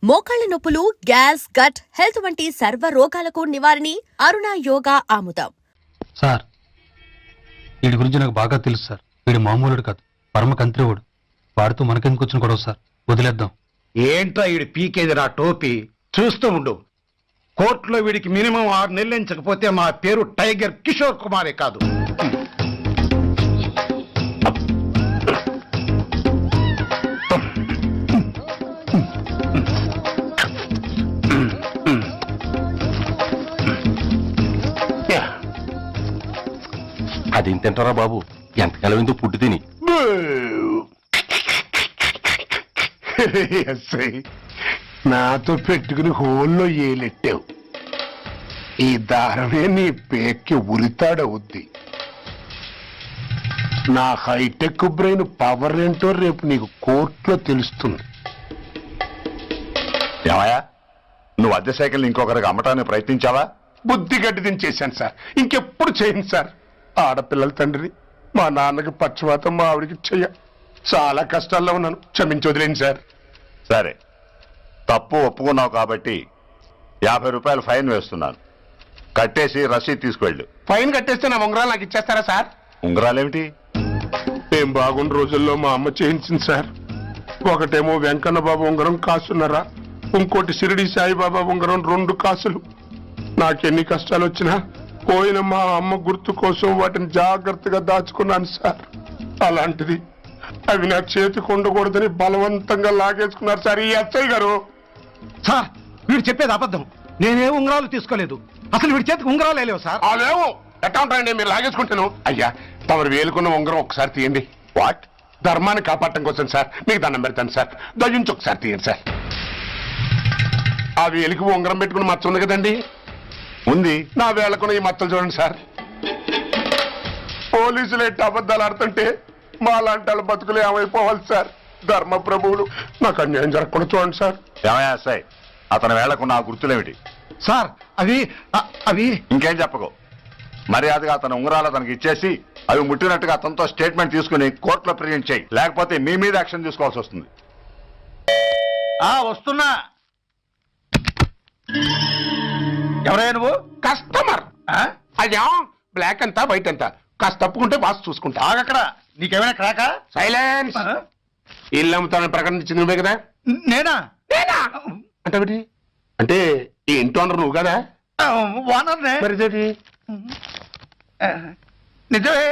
మోకాళ్ల నొప్పులు, gas, gut health వంటి సర్వ రోగాలకు నివారణి అరుణ యోగా ఆముదం. సార్, వీడి గురించి నాకు బాగా తెలుసు సార్. వీడు మామూలుడు కాదు, పరమ కంత్రివుడు. వాడితో మనకెందుకు వచ్చిన గొడవ సార్, వదిలేద్దాం. ఏంట్రా వీడి పీకేది రా టోపీ? చూస్తూ ఉండు. కోర్టులో వీడికి మినిమం 6 నెలలు ఎంచకపోతే మా పేరు టైగర్ కిషోర్ కుమారే కాదు. అది తింటారా బాబు? ఎంతకాలం ఎందుకు పుట్టి తిని నాతో పెట్టుకుని హోల్లో ఏలెట్టావు. ఈ దారమే నీ పేక్కి ఉరితాడవుద్ది. నా హైటెక్ బ్రెయిన్ పవర్ ఏంటో రేపు నీకు కోర్టులో తెలుస్తుంది. ఏమయ్యా, నువ్వు అద్దె సైకిల్ ఇంకొకరికి అమ్మటానికి ప్రయత్నించావా? బుద్ధి గడ్డి దించేశాను సార్, ఇంకెప్పుడు చేయను సార్. ఆడపిల్లల తండ్రి, మా నాన్నకి పక్షవాతం, మా ఆవిడికి చెయ్య. చాలా కష్టాల్లో ఉన్నాను, క్షమించి వదిలేండి సార్. సరే, తప్పు ఒప్పుకున్నావు కాబట్టి 50 రూపాయలు ఫైన్ వేస్తున్నాను. కట్టేసి రసీదు తీసుకువెళ్ళు. ఫైన్ కట్టేస్తే నా ఉంగరాలు నాకు ఇచ్చేస్తారా సార్? ఉంగరాలేమిటి? ఏం బాగుండి రోజుల్లో మా అమ్మ చేయించింది సార్. ఒకటేమో వెంకన్న బాబు ఉంగరం కాసున్నరా, ఇంకోటి షిరిడి సాయిబాబా ఉంగరం 2 కాసులు. నాకెన్ని కష్టాలు వచ్చినా పోయిన మా అమ్మ గుర్తు కోసం వాటిని జాగ్రత్తగా దాచుకున్నాను సార్. అలాంటిది అవి నా చేతికి ఉండకూడదని బలవంతంగా లాగేసుకున్నారు సార్ ఈ ఎస్ఐ గారు. సార్, వీడు చెప్పేది అబద్ధం. నేనే ఉంగరాలు తీసుకోలేదు. అసలు వీడి చేతికి ఉంగరాలు లేవు సార్. అదేమో ఎట్టా ఉంటాయండి, మీరు లాగేసుకుంటాను. అయ్యా, తమరు వేలుకున్న ఉంగరం ఒకసారి తీయండి. వాట్? ధర్మాన్ని కాపాడటం కోసం సార్, మీకు దండం పెడతాను సార్. దయ్యుంచి ఒకసారి తీయండి సార్. ఆ వేలికి ఉంగరం పెట్టుకుని మచ్చ ఉంది కదండి, ఉంది. నా వేళకున్న ఈ మచ్చలు చూడండి సార్. పోలీసులు ఎట్టి అబద్ధాలు ఆడుతుంటే మా లాంటి వాళ్ళ బతుకులు ఏమైపోవాలి సార్? ధర్మ ప్రభువులు, నాకు అన్యాయం జరగకుండా చూడండి సార్. ఏమయ్యా సాయి, అతని వేళకున్న ఆ గుర్తులేమిటి? సార్, అవి ఇంకేం చెప్పకు. మర్యాదగా అతని ఉంగరాలు అతనికి ఇచ్చేసి అవి ముట్టినట్టుగా అతనితో స్టేట్మెంట్ తీసుకుని కోర్టులో ప్రెజెంట్ చేయి. లేకపోతే మీ మీద యాక్షన్ తీసుకోవాల్సి వస్తుంది. వస్తున్నా. ఎవరయ్యా నువ్వు? కస్టమర్. అయ్యా, బ్లాక్ అంతా వైట్ అంతా కాస్త తప్పుకుంటే బాస్ చూసుకుంటా. ఆగక్కడ. నీకేమైనా క్రాకా? సైలెన్స్. ఇల్లు అమ్ముతానని ప్రకటించింది నువ్వే కదా? నేనా? అంటే అంటే ఈ ఇంటి ఓనర్ నువ్వు కదా? ఓనర్నే. మరి ఇదేంటి? నిజమే.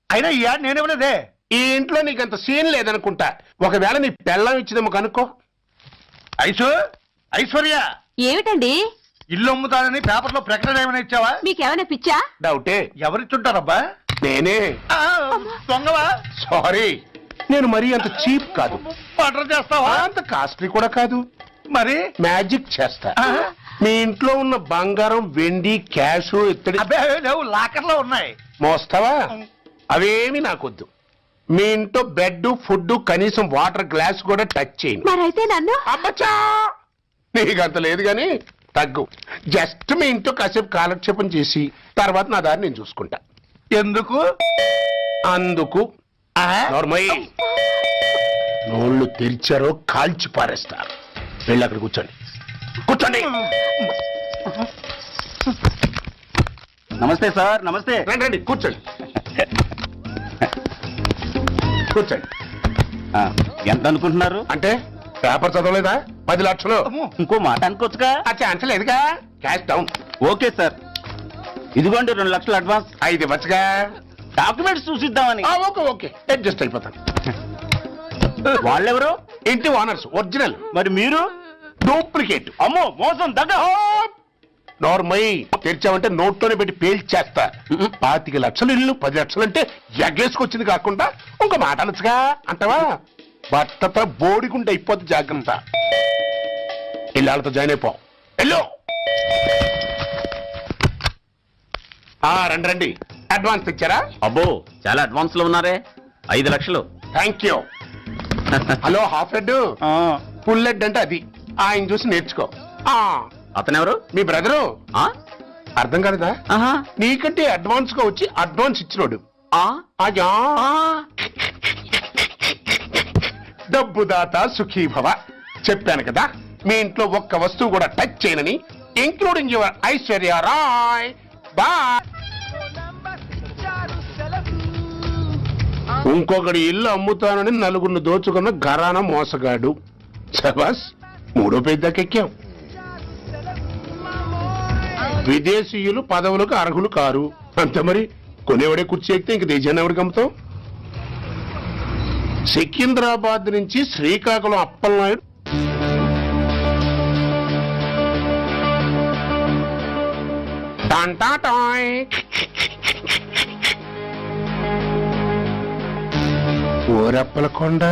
అయినా ఈ యాడ్ నేనేమలేదే. ఈ ఇంట్లో నీకు అంత సీన్ లేదనుకుంటా. ఒకవేళ నీ పెళ్ళం ఇచ్చిందేమో కనుక్కో. ఐశ్వర్య, ఏమిటండి? ఇల్లు అమ్ముతానని పేపర్లో ప్రకటన ఏమైనా ఇచ్చావా? మీకేమైనా పిచ్చా? డౌటే. ఎవరిచ్చుంటారబ్బా? నేనే. దొంగవా? సారీ, నేను మరీ అంత చీప్ కాదు. ఆర్డర్ చేస్తావా? అంత కాస్ట్లీ కూడా కాదు. మరి మ్యాజిక్ చేస్తా. మీ ఇంట్లో ఉన్న బంగారం, వెండి, క్యాష్, ఇత్తడి అబ్బే లేవు, లాకర్ లో ఉన్నాయి. మోస్తావా? అవేమి నాకొద్దు. మీ ఇంట్లో బెడ్, ఫుడ్, కనీసం వాటర్ గ్లాస్ కూడా టచ్ చేయను. మరైతే నన్ను అబ్బచ్చా, నీకంత లేదు గాని తగ్గు. జస్ట్ మీ ఇంట్లో కాసేపు కాలక్షేపం చేసి తర్వాత నా దారి నేను చూసుకుంటా. ఎందుకు? అందుకు. నోర్మయ్య, నోళ్ళు తెరిచారో కాల్చి పారేస్తారు. వెళ్ళి అక్కడ కూర్చోండి. కూర్చోండి. నమస్తే సార్. నమస్తే. రండి, కూర్చోండి. కూర్చోండి. ఎంత అనుకుంటున్నారు? అంటే పేపర్ చదవలేదా? 10 లక్షలు. ఇంకో మాట అనుకోవచ్చుగా. ఆ ఛాన్స్ లేదుగా. Cash down. ఓకే సార్, ఇదిగోండి 2 లక్షలు అడ్వాన్స్. 5 ఇవ్వచ్చుగా. డాక్యుమెంట్స్ చూసిద్దామని. ఓకే, అడ్జస్ట్ అయిపోతాను. వాళ్ళెవరు? ఇంటి ఓనర్స్, ఒరిజినల్. మరి మీరు? డూప్లికేట్. అమ్మో, మోసం దగ్గర. నార్మల్ తెరిచామంటే నోట్లోనే పెట్టి పేల్చేస్తా. 25 లక్షలు ఇల్లు 10 లక్షలు అంటే ఎగేసుకొచ్చింది కాకుండా ఇంకో మాట అనొచ్చుగా. అంటావా? బట్టతో బోడిగుంటే అయిపోద్ది. జాగ్రత్త. ఇల్లాళ్ళతో జాయిన్ అయిపో. వెళ్ళు. రండి. అడ్వాన్స్ ఇచ్చారా? అబ్బో, చాలా అడ్వాన్స్ లో ఉన్నారే. 5 లక్షలు. Thank you. Hello, half head, full head అంటే అది. ఆయన చూసి నేర్చుకో. అతనెవరు? మీ బ్రదరు. అర్థం కాలేదా? నీకంటే అడ్వాన్స్ గా వచ్చి అడ్వాన్స్ ఇచ్చినోడు. డబ్బు దాత సుఖీభవ చెప్పాను కదా. మీ ఇంట్లో ఒక్క వస్తువు కూడా టచ్ చేయనని, including your Aishwarya Rai. Bye. ఇంకొకటి ఇల్లు అమ్ముతానని నలుగురిని దోచుకున్న ఘరానా మోసగాడు. శబాస్, 3వ పేజీ దాకా ఎక్కాం. విదేశీయులు పదవులకు అర్హులు కారు. అంతే మరి, కొనేవాడే కుర్చీ ఎక్కితే ఇంక దేశాన్ని ఎవరికి అమ్ముతాం? సికింద్రాబాద్ నుంచి శ్రీకాకుళం అప్పలనాయుడు టాంటాటాయ్. ఓరప్పలకొండ.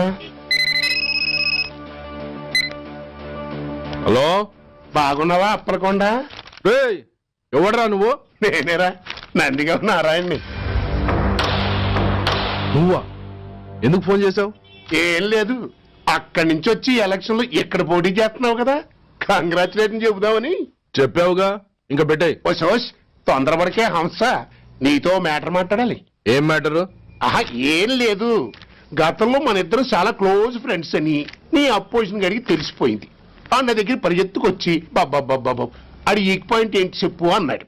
హలో, బాగున్నావా అప్పలకొండ? రేయ్ ఎవడరా నువ్వు? నేనేరా, నందిగా నారాయణ్ణి. నువ్వా? ఎందుకు ఫోన్ చేసావు? ఏం లేదు, అక్కడి నుంచి వచ్చి ఎలక్షన్ లో ఇక్కడ పోటీ చేస్తున్నావు కదా, కంగ్రాచులేషన్ చెబుదామని. చెప్పావుగా, ఇంకా పెట్టాయి. ఓ సోష్, తొందరపడికే హంస, నీతో మ్యాటర్ మాట్లాడాలి. ఏం మ్యాటరు? ఆహా, ఏం లేదు, గతంలో మన ఇద్దరు చాలా క్లోజ్ ఫ్రెండ్స్ అని నీ అపోజిషన్ గడికి తెలిసిపోయింది. అన్న దగ్గర పరిగెత్తుకొచ్చి బాబా అది వీక్ పాయింట్ ఏంటి చెప్పు అన్నాడు.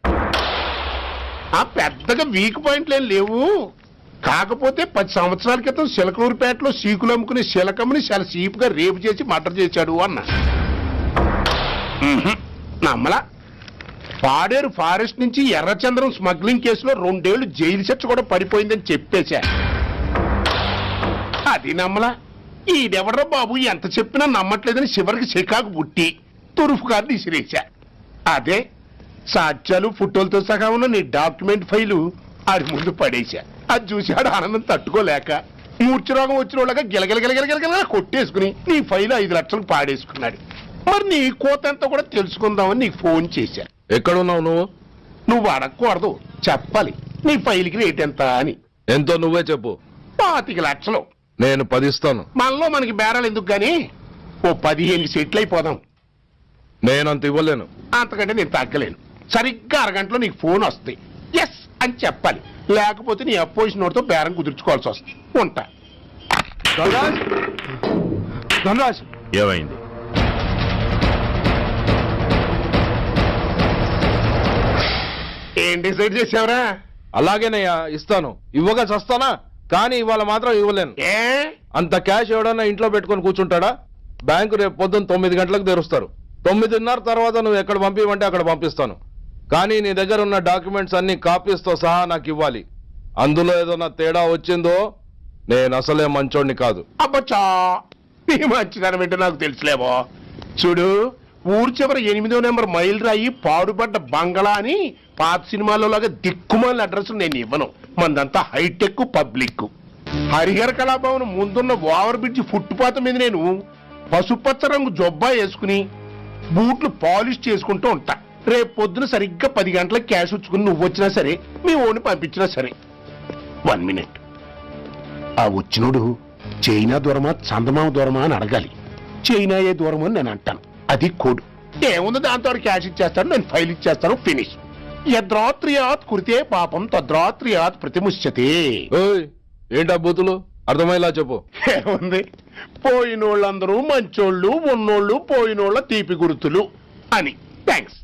ఆ పెద్దగా వీక్ పాయింట్లు ఏం లేవు, కాకపోతే 10 సంవత్సరాల క్రితం సిలకలూరుపేటలో సీకులు అమ్ముకునే శిలకమ్మని చాలా సీపుగా రేపు చేసి మర్డర్ చేశాడు అన్న. నమ్మలా. పాడేరు ఫారెస్ట్ నుంచి ఎర్రచంద్రం స్మగ్లింగ్ కేసులో 2 ఏళ్లు జైలు శిక్ష కూడా పడిపోయిందని చెప్పేశా. అది నమ్మలా. ఈడెవడ్రా బాబు ఎంత చెప్పినా నమ్మట్లేదని చివరికి చికాకు పుట్టి తురుపు కార్డు ఇసిరేశా. అదే సాక్ష్యాలు ఫోటోలతో సహా ఉన్న నీ డాక్యుమెంట్ ఫైలు ఆడి ముందు పడేశా. అది చూశాడు ఆనందం తట్టుకోలేక మూర్ఛరోగం వచ్చిన వాళ్ళగా గిలగిలగిలగిలగిలగిల కొట్టేసుకుని నీ ఫైల్ 5 లక్షలు పాడేసుకున్నాడు. మరి నీ కోతంతా కూడా తెలుసుకుందామని నీకు ఫోన్ చేశా. ఎక్కడున్నావు నువ్వు? నువ్వు అడగకూడదు, చెప్పాలి. నీ ఫైల్కి రేట్ ఎంత అని. ఎంతో నువ్వే చెప్పు. 25 లక్షలు. నేను 10 ఇస్తాను. మనలో మనకి బేరాలు ఎందుకు గాని, ఓ 15 సెటిల్ అయిపోదాం. నేనంత ఇవ్వలేను. అంతకంటే నేను తగ్గలేను. సరిగ్గా అరగంటలో నీకు ఫోన్ వస్తుంది, ఎస్ అని చెప్పాలి. లేకపోతే నీ అపోజిషన్ వాడితో బేరం కుదుర్చుకోవాల్సి వస్తుంది. ఉంటా. ధనరాజ్, ధనరాజ్, ఏమైంది? ఏం డిసైడ్ చేసావురా? అలాగేనయ్యా, ఇస్తాను. ఇవ్వగా చస్తానా, కానీ ఇవాళ మాత్రం ఇవ్వలేను. ఏ అంత క్యాష్ ఎవడన్నా ఇంట్లో పెట్టుకొని కూర్చుంటాడా? బ్యాంకు రేపు పొద్దున్న 9 గంటలకు తెరుస్తారు. 9:30 తర్వాత నువ్వు ఎక్కడ పంపివంటే అక్కడ పంపిస్తాను. కానీ నీ దగ్గర ఉన్న డాక్యుమెంట్స్ అన్ని కాపీస్తో సహా నాకు ఇవ్వాలి. అందులో ఏదైనా తేడా వచ్చిందో నేను అసలే మంచోడిని కాదు. అబ్బచ్చా, నీ మంచిదనం ఏంటో నాకు తెలుసులేవో. చూడు, ఊరు చివర 8వ నెంబర్ మైల్ రాయి పాడుపడ్డ బంగళా అని పాత సినిమాలో లాగా దిక్కుమాల అడ్రస్ నేను ఇవ్వను. మందంతా హైటెక్ పబ్లిక్. హరిహర కళాభవన్ ముందున్న ఓవర్ బ్రిడ్జ్ ఫుట్పాత్ మీద నేను పసుపచ్చ రంగు జొబ్బా వేసుకుని బూట్లు పాలిష్ చేసుకుంటూ ఉంటా. రేపు పొద్దున సరిగ్గా 10 గంటలకు క్యాష్ వచ్చుకుని నువ్వు వచ్చినా సరే, మీ ఓని పంపించినా సరే. 1 మినిట్. ఆ వచ్చినోడు చైనా దూరమా చందమామ దూరమా అని అడగాలి. చైనా ఏ దూరం అని నేను అంటాను. అది కోడ్. ఏముంది, దాంతో క్యాష్ ఇచ్చేస్తాను, నేను ఫైల్ ఇచ్చేస్తాను, ఫినిష్. యద్రాత్రియాత్ కురితే పాపం తద్రాత్రియాత్ ప్రతిముష్యతే. ఓయ్, ఏంటా బూతులు? అర్థమయ్యేలా చెప్పు. ఏముంది, పోయినోళ్ళందరూ మంచోళ్ళు, ఉన్నోళ్ళు పోయినోళ్ళ తీపి గుర్తులు అని. థ్యాంక్స్.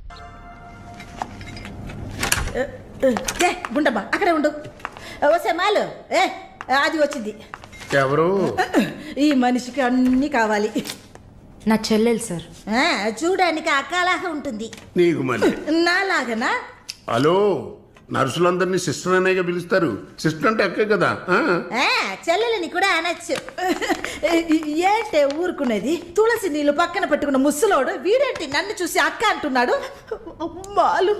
గుండమ్మా అక్కడే ఉండు. వస్తే మాలు అది వచ్చింది. ఎవరు? ఈ మనిషికి అన్ని కావాలి. నా చెల్లెలు సార్. చూడడానికి అక్కలాగా ఉంటుంది. నీకు మళ్ళీ నాలాగనా? హలో, నర్సులందరినీ సిస్టర్ అనేగా పిలుస్తారు. సిస్టర్ అంటే అక్కే కదా. చెల్లెలని కూడా అనొచ్చు. ఏంటే ఊరుకునేది? తులసి నీళ్ళు పక్కన పెట్టుకున్న ముసలోడు వీడేంటి నన్ను చూసి అక్క అంటున్నాడు? అమ్మాలు,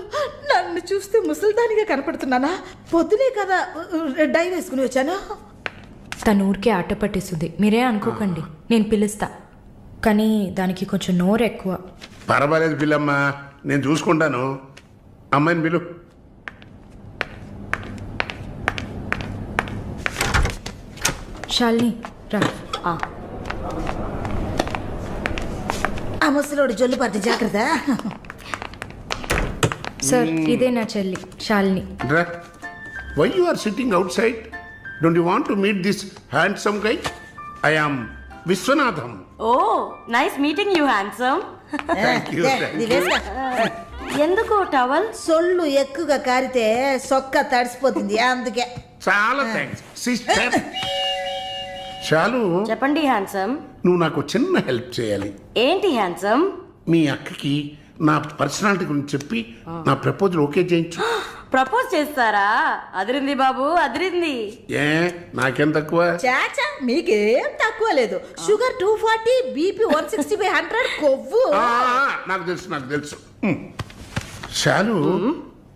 నన్ను చూస్తే ముసలిదానిగా కనపడుతున్నానా? పొద్దునే కదా డై వేసుకుని వచ్చాను. తను ఊరికే ఆట పట్టేస్తుంది, మీరే అనుకోకండి. నేను పిలుస్తా, కానీ దానికి కొంచెం నోరు ఎక్కువ. పర్వాలేదు పిల్లమ్మా, నేను చూసుకుంటాను. అమ్మాయిని పిలు. శాలిని రా. ఆ ముసలోడు జొల్లు పడితే జాగ్రత్త. సార్, ఇదే నా చెల్లి Shalini. Why you are sitting outside? Don't you want to meet this handsome guy? I am Viswanatham. Oh, nice meeting you, handsome. ఇది వేసుకో. ఎందుకు టవల్? సొల్లు ఎక్కువగా కారితే సొక్క తడిసిపోతుంది అందుకే. చాలా థ్యాంక్స్ సిస్టర్. చాలు, చెప్పండి హ్యాండ్సమ్. నువ్వు నాకు చిన్న హెల్ప్ చేయాలి. ఏంటి హ్యాండ్సమ్? మీ అక్కకి నా పర్సనాలిటీ గురించి చెప్పి నా ప్రపోజల్ ఓకే చేయించు. ప్రపోజ్ చేస్తారా? అదిరింది బాబు, అదిరింది. ఏ నాకేం తక్కువ? చాచా మీకేం తక్కువ లేదు. షుగర్ 240, బీపీ 160/100, కొవ్వు. నాకు తెలుసు. చాలు,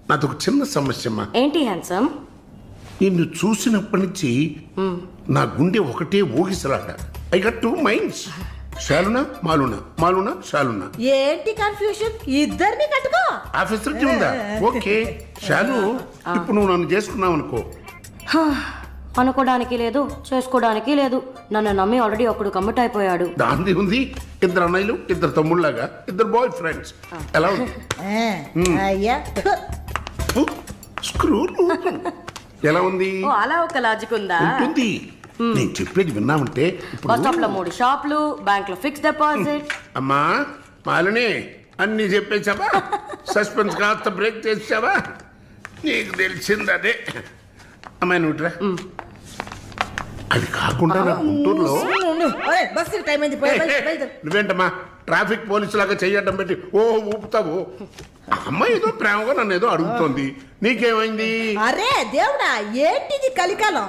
నాదొక చిన్న సమస్యమ్మా. ఏంటి హ్యాండ్సమ్? నిన్ను చూసినప్పటి నుంచి నా గుండె ఒకటే ఊగిసలాట. I got 2 minds. శాలునా మాలునా, మాలునా శాలునా. ఏంటి కన్ఫ్యూషన్? ఇద్దరిని కట్టుకో. ఆఫీసర్ ఉందా? ఓకే శాలు, ఇప్పుడు నువ్వు నన్ను చేసుకున్నావు అనుకో. అనుకోవడానికి లేదు, చేసుకోవడానికి లేదు. నన్ను నమ్మి ఆల్రెడీ ఒకడు కమిట్ అయిపోయాడు. దాంది ఉంది. 2 అన్నయ్యలు, 2 తమ్ముళ్ళగా, 2 బాయ్ ఫ్రెండ్స్. ఎలా ఉంది? అయ్యా స్క్రూ ఎలా ఉంది? ఓ, అలా ఒక లాజిక్ ఉందా? ఉంటుంది. నేను చెప్పేది విన్నామంటే ఇప్పుడు బస్ స్టాప్ లో 3 షాపులు, బ్యాంక్ లో ఫిక్స్ డిపాజిట్. అమ్మా మాలిని అన్ని చెప్పేసావా? సస్పెన్స్ కాస్త బ్రేక్ చేసావా? నీకు తెలిసింది అదే. అమ్మాయి నువ్వుట్రా. అది కాకుండా నా గుంటూరులో బస్సు టైం అయింది. బయలుదేరు. నువ్వేంటమ్మా ట్రాఫిక్ పోలీసు లాగా చెయ్యడం పెట్టి ఓ ఊపుతావు? అమ్మాయి ఏదో ప్రేమగా నన్ను ఏదో అడుగుతోంది. నీకేమైంది? అరే దేవుడా, ఏంటిది కలికాలం?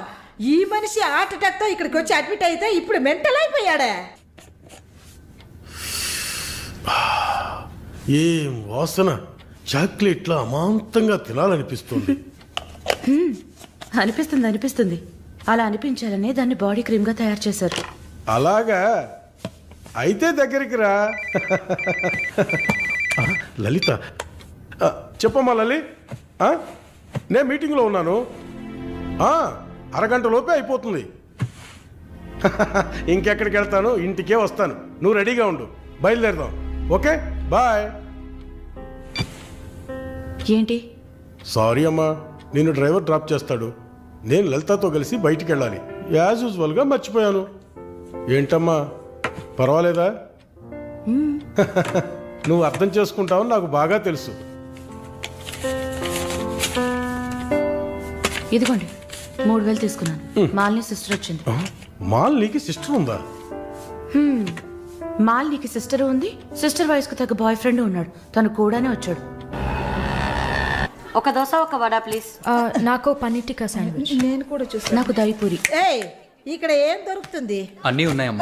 ఈ మనిషి హార్ట్ అటాక్ తో ఇక్కడికి వచ్చి అడ్మిట్ అయితే ఇప్పుడు మెంటల్ అయిపోయాడే. ఏం వాసన! చాక్లెట్లా అమాంతంగా తినాలనిపిస్తుంది. అనిపిస్తుంది. అలా అనిపించాలనే దాన్ని బాడీ క్రీమ్ గా తయారు చేశారు. అలాగా అయితే దగ్గరికి రా. లలిత, చెప్పమ్మా లలి. నేను మీటింగ్లో ఉన్నాను. అరగంట లోపే అయిపోతుంది. ఇంకెక్కడికి వెళ్తాను? ఇంటికే వస్తాను. నువ్వు రెడీగా ఉండు, బయలుదేరదాం. Okay bye. ఏంటి? సారీ అమ్మా, నిన్ను డ్రైవర్ డ్రాప్ చేస్తాడు. నేను లలితతో కలిసి బయటికి వెళ్ళాలి. యాజ్ యూజువల్గా మర్చిపోయాను. ఏంటమ్మా పర్వాలేదా? నువ్వు అర్థం చేసుకుంటావని నాకు బాగా తెలుసు. ఇదిగోండి 3000 తీసుకున్నాను. మాలిని సిస్టర్ వచ్చింది. మాలినికి సిస్టర్ ఉందా? మాలినికి సిస్టర్ ఉంది. సిస్టర్ వయసుకు తగ్గ బాయ్ ఫ్రెండ్ ఉన్నాడు. తను కూడానే వచ్చాడు. ఒక దోశ, ఒక వడ ప్లీజ్. నాకు పన్నీర్ టిక్కా శాండ్విచ్. నేను కూడా చూసాను. నాకు దహిపూరి. ఏయ్, ఇక్కడ ఏం దొరుకుతుంది? అన్నీ ఉన్నాయమ్మా.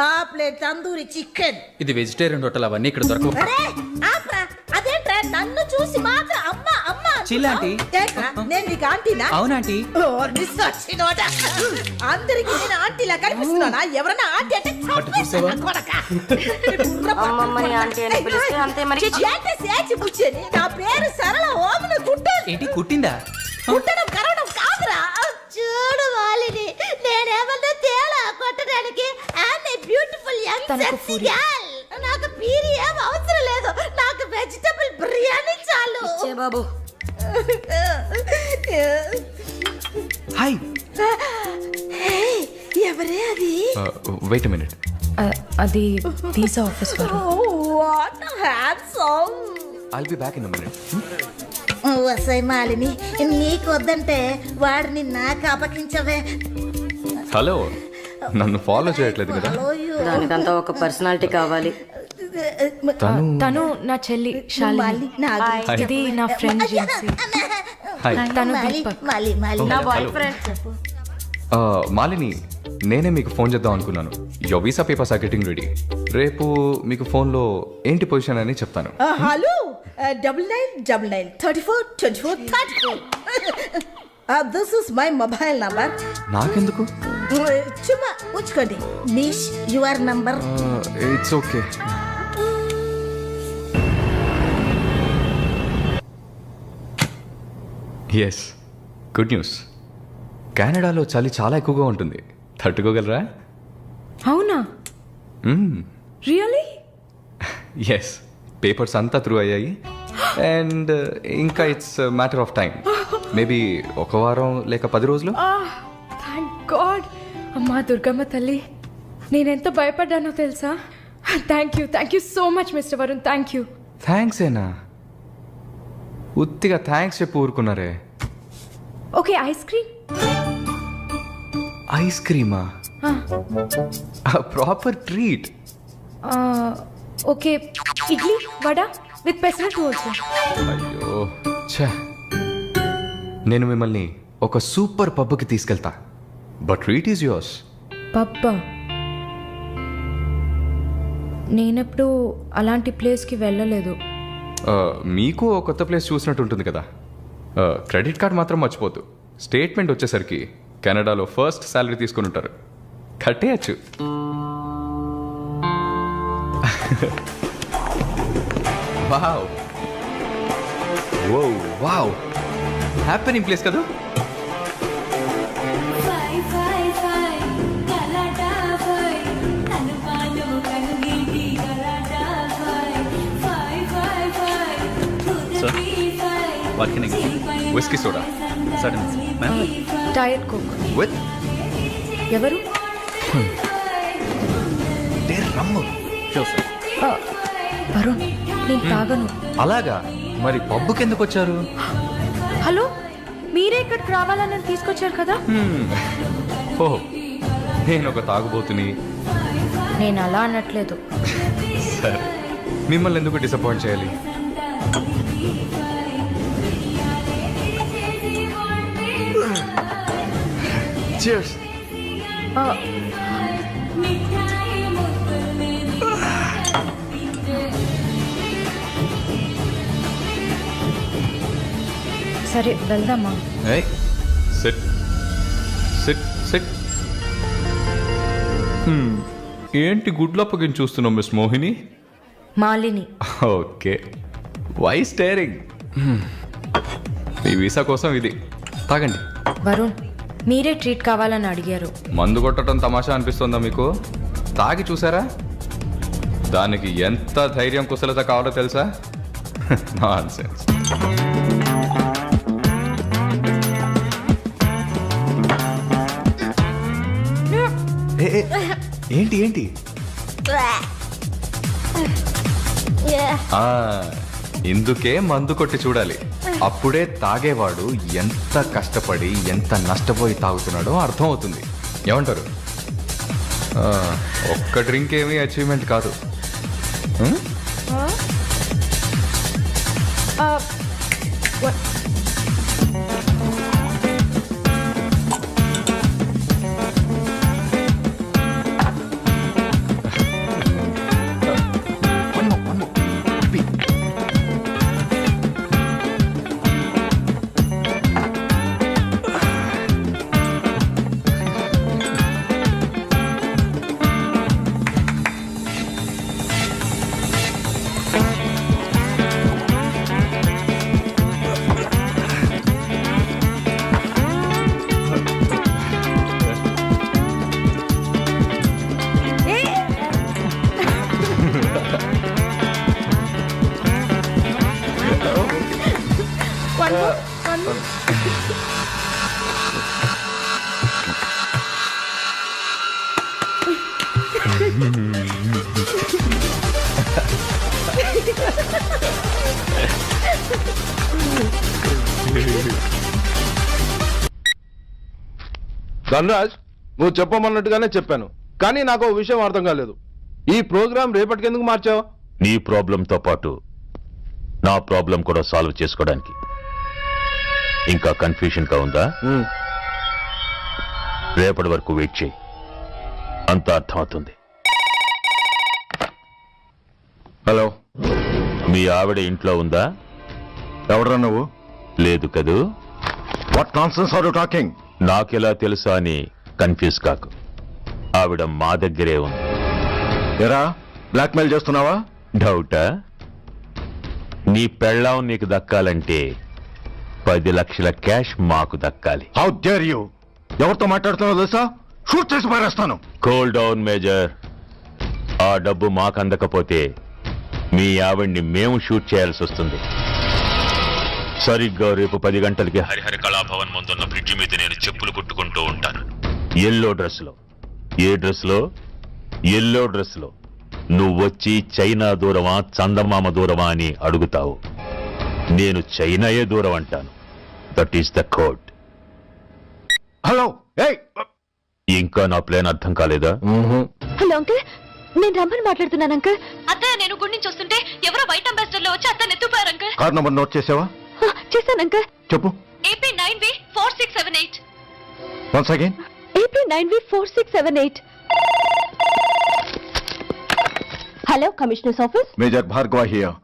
ఆ ప్లేట్ తందూరి చికెన్. ఇది వెజిటేరియన్ హోటల్, అవన్నీ ఇక్కడ దొరకవు. అరే ఆప్రా, అదేంట్రా నన్ను చూసి మాత్రం అమ్మ అమ్మ చిల్లాంటి. ఏంట్రా, నేను నీకు ఆంటీనా? అవునాంటీ. అందరికి నేను ఆంటీలా కనిపిస్తున్నానా? ఎవరన్నా ఆంటీ అంటే చంపేస్తాను నా కొడకా. అమ్మమ్మని ఆంటీ అని పిలిస్తే అంతే మరి. ఏంటి సేచి బుచ్చేని? నా పేరు సరళ ఓమన గుట్ట. ఏంటి కుట్టిందా? కుట్టడం కరవడం కాదురా. చూడు మాలిని, నేనేమన్నా తేలా కొట్టడానికి. I'm a beautiful young sexy girl. నాకు పీరి ఏం అవసరం లేదు. నాకు వెజిటబుల్ బిర్యానీ చాలు. చే బాబు. హాయ్. ఎవరే అది? Wait minute. అది వీసా ఆఫీస్ వారు. What handsome. I'll be back in a minute. వసై మాలిని, నీకు వద్దంటే వాడిని నాకు అపకించవే. హలో, నన్ను ఫాలో చేయట్లేదు కదా? దానికంతా ఒక పర్సనాలిటీ కావాలి. తను నా చెల్లి శాలిని. ఇది నా ఫ్రెండ్ జిన్సీ. తను దీపక్. నా బాయ్ ఫ్రెండ్. మాలిని, నేనే మీకు ఫోన్ చేద్దాం అనుకున్నాను. Your visa papers are getting ready. రేపు మీకు ఫోన్లో ఏంటి పొజిషన్ అని చెప్తాను. Hello, 9999342434. This is my mobile number. నాకెందుకు? చుమ్మా ఉంచుకోండి. నిష్ your number. It's okay. Yes, good news. కెనడాలో చలి చాలా ఎక్కువగా ఉంటుంది. తట్టుకోగలరా? అవునా? రియలీ? ఎస్, పేపర్స్ అంతా త్రూ అయ్యాయి. అండ్ ఇంకా it's matter of time. Maybe 1 వారం లేక 10 రోజులు. Thank god. అమ్మా దుర్గమ్మ తల్లి, నేనెంత భయపడ్డానో తెలుసా? Thank you so much mister Varun, thank you. Thanks ఏనా? ఉత్తిగా థ్యాంక్స్ చెప్పి ఊరుకున్నారే. Okay, ice cream. ఐస్ క్రీమా? Proper treat. Okay, idli vada with pesarattu also. అయ్యో ఛే, నేను మిమ్మల్ని ఒక సూపర్ పబ్కి తీసుకెళ్తా, బట్ ట్రీట్ ఈజ్ యువర్స్. పబ్బా? నేనెప్పుడు అలాంటి ప్లేస్కి వెళ్ళలేదు. మీకు ఓ కొత్త ప్లేస్ చూసినట్టు ఉంటుంది కదా. క్రెడిట్ కార్డ్ మాత్రం మర్చిపోద్దు. స్టేట్మెంట్ వచ్చేసరికి కెనడాలో ఫస్ట్ శాలరీ తీసుకుని ఉంటారు, కట్టేయచ్చు. వావ్ వావ్, హ్యాపెనింగ్ ప్లేస్ కదా. Whisky soda diet coke with ఎవరు? రమ్ము. వరుణ్, నేను తాగను. అలాగా? మరి పబ్బుకి ఎందుకు వచ్చారు? హలో, మీరే ఇక్కడికి రావాలని తీసుకొచ్చారు కదా. ఓహ్, నేను ఒక తాగుబోతుని. నేను అలా అనట్లేదు. సరే, మిమ్మల్ని ఎందుకు డిసప్పాయింట్ చేయాలి? Cheers. సరే వెళ్దామా? Hey, sit. ఏంటి గుడ్లప్పకి చూస్తున్నావు miss Mohini? Malini. Okay, why staring? మీ వీసా కోసం ఇది తాగండి. వరుణ్, మీరే ట్రీట్ కావాలని అడిగారు. మందు కొట్టడం తమాషా అనిపిస్తుందా మీకు? తాగి చూసారా? దానికి ఎంత ధైర్యం కుశలత కావాలో తెలుసా? నాన్సెన్స్. ఏంటి ఏంటి? ఇందుకే మందు కొట్టి చూడాలి, అప్పుడే తాగేవాడు ఎంత కష్టపడి ఎంత నష్టపోయి తాగుతున్నాడో అర్థం అవుతుంది. ఏమంటారు? ఒక్క డ్రింక్ ఏమీ అచీవ్మెంట్ కాదు. ధనరాజ్, నువ్వు చెప్పమన్నట్టుగానే చెప్పాను, కానీ నాకు ఓ విషయం అర్థం కాలేదు. ఈ ప్రోగ్రాం రేపటికి ఎందుకు మార్చావు? నీ ప్రాబ్లంతో పాటు నా ప్రాబ్లం కూడా సాల్వ్ చేసుకోవడానికి. ఇంకా కన్ఫ్యూషన్ గా ఉందా? రేపటి వరకు వెయిట్ చేయి, అంత అర్థమవుతుంది. హలో, మీ ఆవిడ ఇంట్లో ఉందా? ఎవడరా నువ్వు? లేదు కదూ. What nonsense are you talking? నాకెలా తెలుసా అని కన్ఫ్యూజ్ కాకు, ఆవిడ మా దగ్గరే ఉంది. ఎరా, బ్లాక్మెయిల్ చేస్తున్నావా? డౌటా? నీ పెళ్ళాం నీకు దక్కాలంటే 10 లక్షల క్యాష్ మాకు దక్కాలి. How dare you! ఎవరితో మాట్లాడుతున్నావో తెలుసా? షూట్ చేసి పారేస్తాను. Cool down major. ఆ డబ్బు మాకు అందకపోతే మీ ఆవిడ్ని మేము షూట్ చేయాల్సి వస్తుంది. సరిగ్గా రేపు 10 గంటలకి హరిహర కళాభవన్ ముందున్న బ్రిడ్జి మీద నేను చెప్పులు కుట్టుకుంటూ ఉంటాను. ఎల్లో డ్రెస్లో. ఏ డ్రెస్లో? ఎల్లో డ్రెస్లో. నువ్వొచ్చి చైనా దూరమా చందమామ దూరమా అని అడుగుతావు. నేను చైనాయే దూరం అంటాను. That is the code. Hello ఏయ్ ఇంకా నా ప్లాన్ అర్థం కాలేదా? హలో అంకుల్, నేను రమ్మని మాట్లాడుతున్నాను అంకుల్. అత్తయ్య నేను గుడి నుంచి వస్తుంటే ఎవరో వైట్ అంబాసిడర్ లో వచ్చి అత్తయ్య ఎత్తుపోయారు అంకుల్. కార్ నంబర్ నోట్ చేసావా? చేశాను అంకుల్. చెప్పు. AP 9V4678. Once again. AP 9V4678. Hello, commissioners office. Major Bhargava here.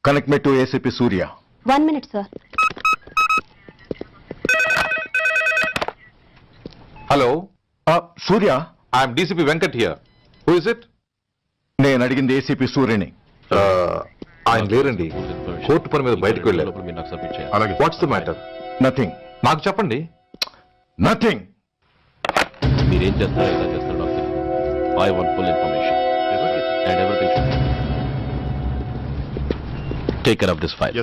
Connect me to ACP Surya. 1 minute sir. Hello, Surya, I'm DCP Venkat here. Who is it? నేను అడిగింది ACP సూర్యని. ఆయన లేరండి, court పని మీద బయటకు వెళ్ళారు. అలాగే, వాట్స్ ద మ్యాటర్? నథింగ్. నాకు చెప్పండి. నథింగ్. మీరేం చేస్తారో ఎలా చేస్తారో నాకు తెలియదు. I want full information and everything should take care of this file.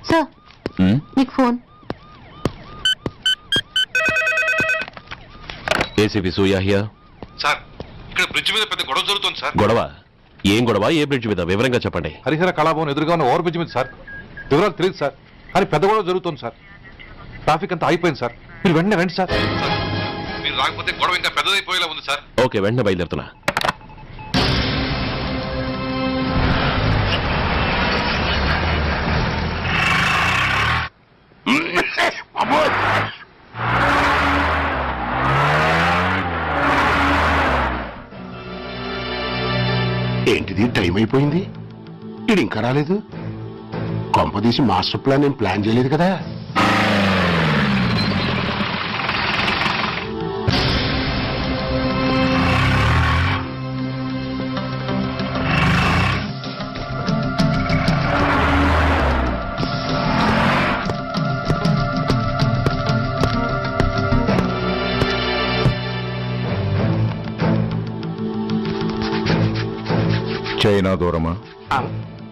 Sir, మీకు phone. ACP Surya here. Sir, ఇక్కడ బ్రిడ్జ్ మీద పెద్ద గొడవ జరుగుతుంది సార్. గొడవ? ఏం గొడవ? ఏ బ్రిడ్జ్ మీద? వివరంగా చెప్పండి. హరిహర కళాభవన్ ఎదురుగా ఉన్న ఓవర్ బ్రిడ్జ్ మీద సార్. వివరాలు తెలియదు సార్, కానీ పెద్ద గొడవ జరుగుతుంది సార్. ట్రాఫిక్ అంతా అయిపోయింది సార్. మీరు వెంటనే రండి సార్. మీరు రాకపోతే గొడవ ఇంకా పెద్దదైపోయేలా ఉంది సార్. ఓకే, వెంటనే బయలుదేరుతున్నా. ఏంటిది, టైం అయిపోయింది, ఇది ఇంకా రాలేదు. కొంపదీసి మాస్టర్ ప్లాన్ ఏం ప్లాన్ చేయలేదు కదా? చైనా దూరమా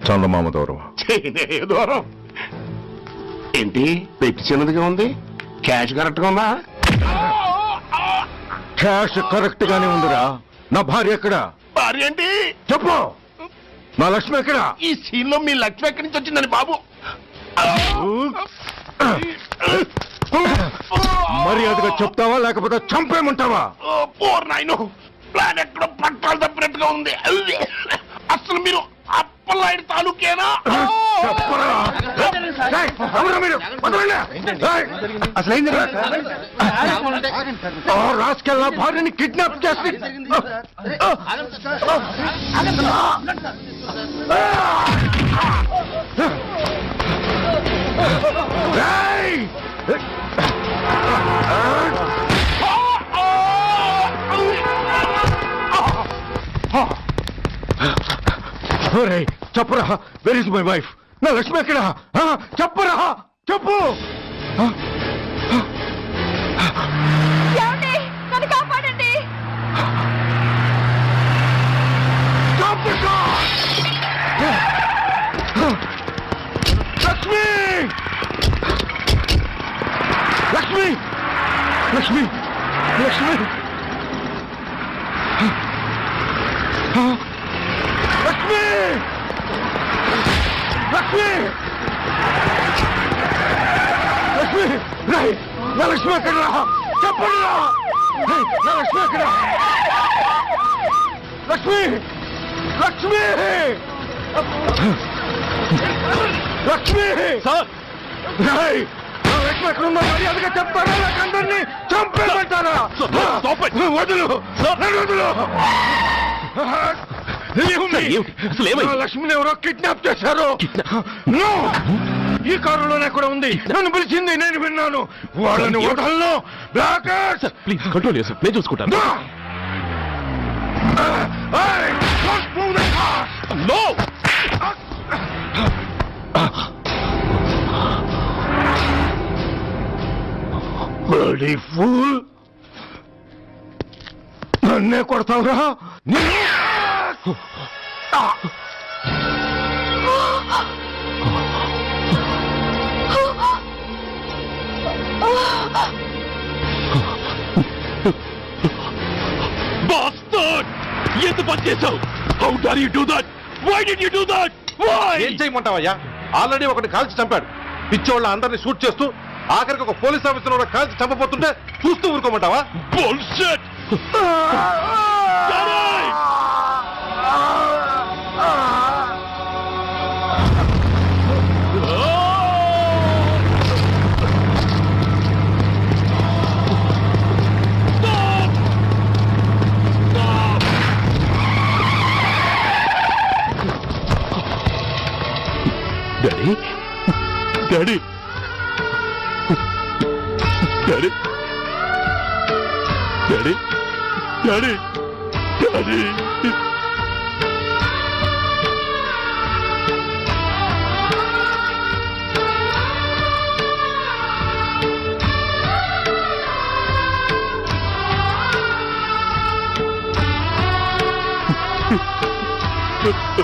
చందమామ దూరమా? దూరం ఏంటి, పెట్టి చిన్నదిగా ఉంది, క్యాష్ కరెక్ట్ గా ఉందా? క్యాష్ కరెక్ట్ గానే ఉందిరా. నా భార్య ఎక్కడ? భార్య ఏంటి చెప్పు. నా లక్ష్మి ఎక్కడ? ఈ సీన్ లో మీ లక్ష్మి ఎక్కడి నుంచి వచ్చిందని బాబు? మర్యాదగా చెప్తావా లేకపోతే చంపేమంటావా? పోర్ నాయను, ప్లాన్ ఎక్కడ పట్టాలు తప్పినట్టుగా ఉంది. అసలు మీరు అప్పలాంటి తాలూకేనా? అసలు రాసుకెళ్ళ భార్యని కిడ్నాప్ చేసి చెప్పరా, వెర్ ఇస్ మై వైఫ్? నా లక్ష్మి ఎక్కడ? చెప్పరా, చెప్పు. నన్ను కాపాడండి. లక్ష్మి, లక్ష్మి, లక్ష్మి, లక్ష్మి, లక్ష్మి, లక్ష్మి, లక్ష్మి, రాయ్, నా లక్ష్మి ఎక్కడ? చెప్పండి రా. నా లక్ష్మి ఎక్కడ? లక్ష్మి, లక్ష్మి, లక్ష్మి, రాయ్, నా లక్ష్మి ఎక్కడ ఉందో మర్యాదగా చెప్తారా లేక అందరినీ చంపేమంటారా? వదులు, వదులు. లక్ష్మిని ఎవరో కిడ్నాప్ చేశారు. ఈ కారులోనే కూడా ఉంది. నన్ను పిలిచింది, నేను విన్నాను. వాళ్ళని వదలను. ప్లీజ్ కంట్రోల్ చేసి నేను చూసుకుంటాను. ఫూల్, నన్నే కొడతావురా? బాస్, ఎందుకు పని చేసావు? How dare you do that? Why did you do that? Why? ఏం చేయమంటావయ్యా? ఆల్రెడీ ఒకటి కాల్చి చంపాడు. పిచ్చోళ్ళ అందరినీ షూట్ చేస్తూ ఆఖరికి ఒక పోలీస్ ఆఫీసర్ కూడా కాల్చి చంపబోతుంటే చూస్తూ ఊరుకోమంటావా? Bullshit! Daddy daddy daddy daddy daddy daddy